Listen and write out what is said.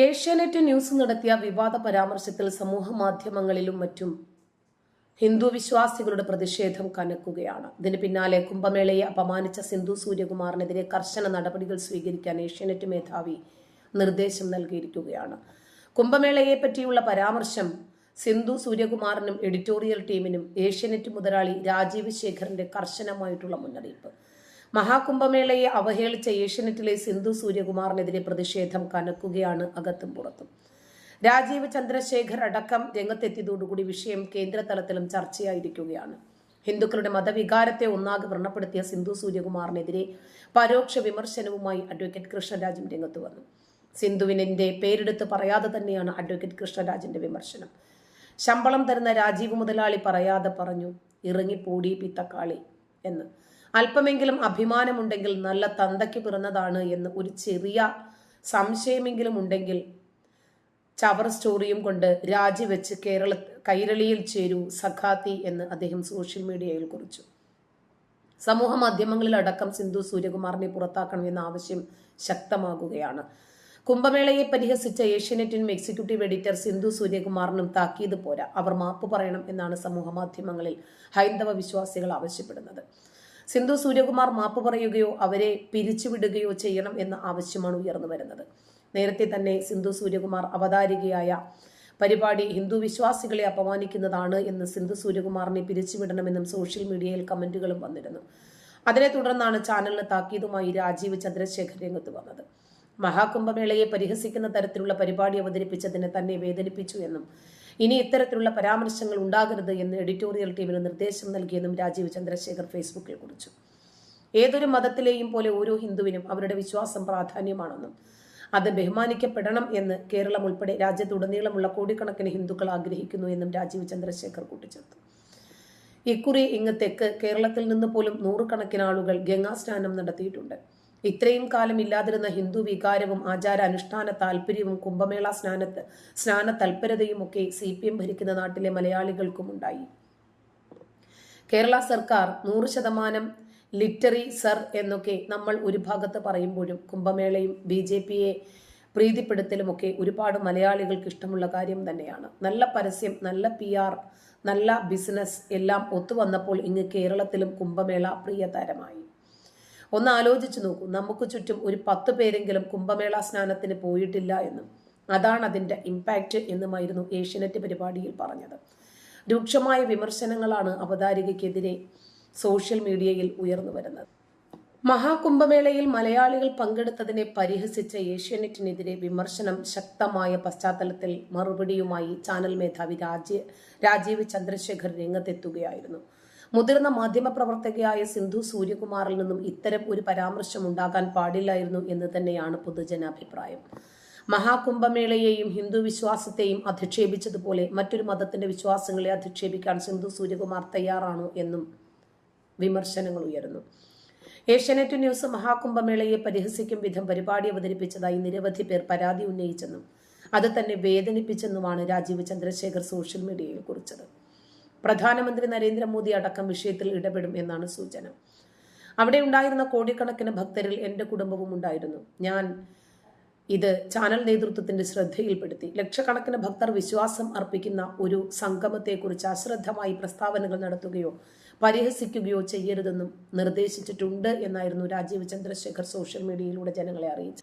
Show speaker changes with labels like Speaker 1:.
Speaker 1: Asianet news നടത്തിയ വിവാദ പരാമർശത്തിൽ സമൂഹ മാധ്യമങ്ങളിലും മറ്റും ഹിന്ദു വിശ്വാസികളുടെ പ്രതിഷേധം കനക്കുകയാണ്. ഇതിന് പിന്നാലെ കുംഭമേളയെ അപമാനിച്ച സിന്ധു സൂര്യകുമാറിനെതിരെ കർശന നടപടികൾ സ്വീകരിക്കാൻ ഏഷ്യാനെറ്റ് മേധാവി നിർദ്ദേശം നൽകിയിരിക്കുകയാണ്. കുംഭമേളയെ പറ്റിയുള്ള പരാമർശം സിന്ധു സൂര്യകുമാറിനും എഡിറ്റോറിയൽ ടീമിനും ഏഷ്യാനെറ്റ് മുതലാളി രാജീവ് ശേഖറിന്റെ കർശനമായിട്ടുള്ള മുന്നറിയിപ്പ്. മഹാകുംഭമേളയെ അവഹേളിച്ച ഏഷ്യാനെറ്റിലെ സിന്ധു സൂര്യകുമാറിനെതിരെ പ്രതിഷേധം കനക്കുകയാണ് അകത്തും പുറത്തും. രാജീവ് ചന്ദ്രശേഖർ അടക്കം രംഗത്തെത്തിയതോടുകൂടി വിഷയം കേന്ദ്ര തലത്തിലും ചർച്ചയായിരിക്കുകയാണ്. ഹിന്ദുക്കളുടെ മതവികാരത്തെ ഒന്നാകെ വ്രണപ്പെടുത്തിയ സിന്ധു സൂര്യകുമാറിനെതിരെ പരോക്ഷ വിമർശനവുമായി അഡ്വക്കേറ്റ് കൃഷ്ണരാജും രംഗത്ത് വന്നു. സിന്ധുവിനെ പേരെടുത്ത് പറയാതെ തന്നെയാണ് അഡ്വക്കേറ്റ് കൃഷ്ണരാജിന്റെ വിമർശനം. ശമ്പളം തരുന്ന രാജീവ് മുതലാളി പറയാതെ പറഞ്ഞു, ഇറങ്ങിപ്പോടി പിത്തക്കാളി എന്ന്. അല്പമെങ്കിലും അഭിമാനമുണ്ടെങ്കിൽ നല്ല തന്തയ്ക്ക് പിറന്നതാണ് എന്ന് ഒരു ചെറിയ സംശയമെങ്കിലും ഉണ്ടെങ്കിൽ ചവർ സ്റ്റോറിയും കൊണ്ട് രാജിവെച്ച് കൈരളിയിൽ ചേരൂ സഖാത്തി എന്ന് അദ്ദേഹം സോഷ്യൽ മീഡിയയിൽ കുറിച്ചു. സമൂഹ മാധ്യമങ്ങളിലടക്കം സിന്ധു സൂര്യകുമാറിനെ പുറത്താക്കണമെന്ന ആവശ്യം ശക്തമാകുകയാണ്. കുംഭമേളയെ പരിഹസിച്ച ഏഷ്യാനെറ്റിനും എക്സിക്യൂട്ടീവ് എഡിറ്റർ സിന്ധു സൂര്യകുമാറിനും താക്കീത് പോരാ, അവർ മാപ്പ് പറയണം എന്നാണ് സമൂഹ മാധ്യമങ്ങളിൽ ഹൈന്ദവ വിശ്വാസികൾ ആവശ്യപ്പെടുന്നത്. സിന്ധു സൂര്യകുമാർ മാപ്പ് പറയുകയോ അവരെ പിരിച്ചുവിടുകയോ ചെയ്യണം എന്ന ആവശ്യമാണ് ഉയർന്നു വരുന്നത്. നേരത്തെ തന്നെ സിന്ധു സൂര്യകുമാർ അവതാരികയായ പരിപാടി ഹിന്ദു വിശ്വാസികളെ അപമാനിക്കുന്നതാണ് എന്ന് സിന്ധു സൂര്യകുമാറിനെ പിരിച്ചുവിടണമെന്നും സോഷ്യൽ മീഡിയയിൽ കമന്റുകളും വന്നിരുന്നു. അതിനെ തുടർന്നാണ് ചാനലിന് താക്കീതുമായി രാജീവ് ചന്ദ്രശേഖർ രംഗത്ത് വന്നത്. മഹാകുംഭമേളയെ പരിഹസിക്കുന്ന തരത്തിലുള്ള പരിപാടി അവതരിപ്പിച്ചതിന് തന്നെ വേദനിപ്പിച്ചു എന്നും ഇനി ഇത്തരത്തിലുള്ള പരാമർശങ്ങൾ ഉണ്ടാകരുത് എന്ന് എഡിറ്റോറിയൽ ടീമിന് നിർദ്ദേശം നൽകിയെന്നും രാജീവ് ചന്ദ്രശേഖർ ഫേസ്ബുക്കിൽ കുറിച്ചു. ഏതൊരു മതത്തിലെയും പോലെ ഓരോ ഹിന്ദുവിനും അവരുടെ വിശ്വാസം പ്രാധാന്യമാണെന്നും അത് ബഹുമാനിക്കപ്പെടണം എന്ന് കേരളം ഉൾപ്പെടെ രാജ്യത്തുടനീളമുള്ള കോടിക്കണക്കിന് ഹിന്ദുക്കൾ ആഗ്രഹിക്കുന്നു എന്നും രാജീവ് ചന്ദ്രശേഖർ കൂട്ടിച്ചേർത്തു. ഇക്കുറി ഇങ്ങ് തെക്ക് കേരളത്തിൽ നിന്ന് പോലും നൂറുകണക്കിന് ആളുകൾ ഗംഗാസ്നാനം നടത്തിയിട്ടുണ്ട്. ഇത്രയും കാലം ഇല്ലാതിരുന്ന ഹിന്ദു വികാരവും ആചാര അനുഷ്ഠാന താല്പര്യവും കുംഭമേള സ്നാന തൽപരതയും ഒക്കെ CPM ഭരിക്കുന്ന നാട്ടിലെ മലയാളികൾക്കും ഉണ്ടായി. കേരള സർക്കാർ 100% ലിറ്ററി സർ എന്നൊക്കെ നമ്മൾ ഒരു ഭാഗത്ത് പറയുമ്പോഴും കുംഭമേളയും BJPയെ പ്രീതിപ്പെടുത്തലുമൊക്കെ ഒരുപാട് മലയാളികൾക്ക് ഇഷ്ടമുള്ള കാര്യം തന്നെയാണ്. നല്ല പരസ്യം, നല്ല PR, നല്ല ബിസിനസ് എല്ലാം ഒത്തുവന്നപ്പോൾ ഇങ്ങ് കേരളത്തിലും കുംഭമേള പ്രിയതരമായി. ഒന്ന് ആലോചിച്ചു നോക്കൂ, നമുക്ക് ചുറ്റും ഒരു 10 പേരെങ്കിലും കുംഭമേള സ്നാനത്തിന് പോയിട്ടില്ല എന്നും അതാണ് അതിന്റെ ഇമ്പാക്റ്റ് എന്നുമായിരുന്നു ഏഷ്യാനെറ്റ് പരിപാടിയിൽ പറഞ്ഞത്. രൂക്ഷമായ വിമർശനങ്ങളാണ് അവതാരികയ്ക്കെതിരെ സോഷ്യൽ മീഡിയയിൽ ഉയർന്നു വരുന്നത്. മഹാകുംഭമേളയിൽ മലയാളികൾ പങ്കെടുത്തതിനെ പരിഹസിച്ച ഏഷ്യാനെറ്റിനെതിരെ വിമർശനം ശക്തമായ പശ്ചാത്തലത്തിൽ മറുപടിയുമായി ചാനൽ മേധാവി രാജീവ് ചന്ദ്രശേഖർ രംഗത്തെത്തുകയായിരുന്നു. മുതിർന്ന മാധ്യമപ്രവർത്തകയായ സിന്ധു സൂര്യകുമാറിൽ നിന്നും ഇത്തരം ഒരു പരാമർശം ഉണ്ടാകാൻ പാടില്ലായിരുന്നു എന്ന് തന്നെയാണ് പൊതുജനാഭിപ്രായം. മഹാകുംഭമേളയെയും ഹിന്ദു വിശ്വാസത്തെയും അധിക്ഷേപിച്ചതുപോലെ മറ്റൊരു മതത്തിന്റെ വിശ്വാസങ്ങളെ അധിക്ഷേപിക്കാൻ സിന്ധു സൂര്യകുമാർ തയ്യാറാണോ എന്നും വിമർശനങ്ങൾ ഉയർന്നു. ഏഷ്യാനെറ്റ് ന്യൂസ് മഹാകുംഭമേളയെ പരിഹസിക്കും വിധം പരിപാടി അവതരിപ്പിച്ചതായി നിരവധി പേർ പരാതി ഉന്നയിച്ചെന്നും അത് തന്നെ വേദനിപ്പിച്ചെന്നുമാണ് രാജീവ് ചന്ദ്രശേഖർ സോഷ്യൽ മീഡിയയിൽ കുറിച്ചത്. പ്രധാനമന്ത്രി നരേന്ദ്രമോദി അടക്കം വിഷയത്തിൽ ഇടപെടും എന്നാണ് സൂചന. അവിടെ ഉണ്ടായിരുന്ന കോടിക്കണക്കിന് ഭക്തരിൽ എൻ്റെ കുടുംബവും ഉണ്ടായിരുന്നു. ഞാൻ ഇത് ചാനൽ നേതൃത്വത്തിന്റെ ശ്രദ്ധയിൽപ്പെടുത്തി. ലക്ഷക്കണക്കിന് ഭക്തർ വിശ്വാസം അർപ്പിക്കുന്ന ഒരു സംഗമത്തെക്കുറിച്ച് അശ്രദ്ധമായി പ്രസ്താവനകൾ നടത്തുകയോ പരിഹസിക്കുകയോ ചെയ്യരുതെന്നും നിർദ്ദേശിച്ചിട്ടുണ്ട് എന്നായിരുന്നു രാജീവ് ചന്ദ്രശേഖർ സോഷ്യൽ മീഡിയയിലൂടെ ജനങ്ങളെ അറിയിച്ചത്.